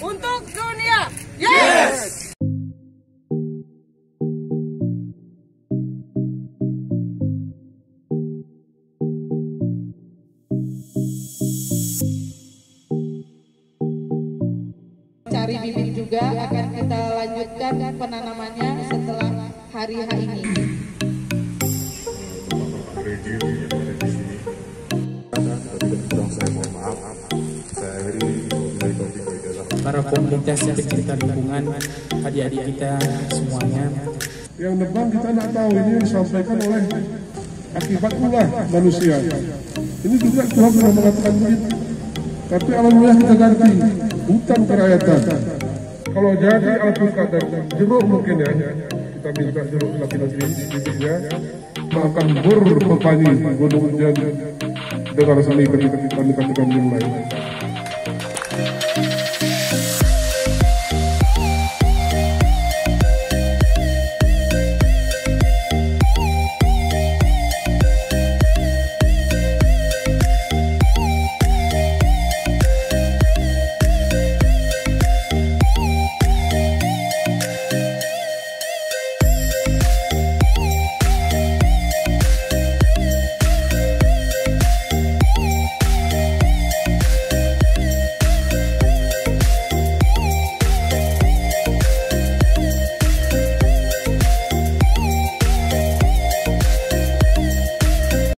untuk dunia. Yes! Cari bibit juga akan kita lanjutkan penanamannya setelah hari H ini. Para komunitas sekitar lingkungan, adik-adik kita semuanya. Yang depan kita tidak tahu, ini yang disampaikan oleh akibat ulah manusia. Ini juga Tuhan sudah mengatakan begitu. Tapi alhamdulillah kita ganti hutan kerakyatan. Kalau jadi alpukat dan jeruk mungkin ya, kita minta jeruk laki-laki bibitnya, makan bur pepani gunung hujan dengan seni ketika yang lain.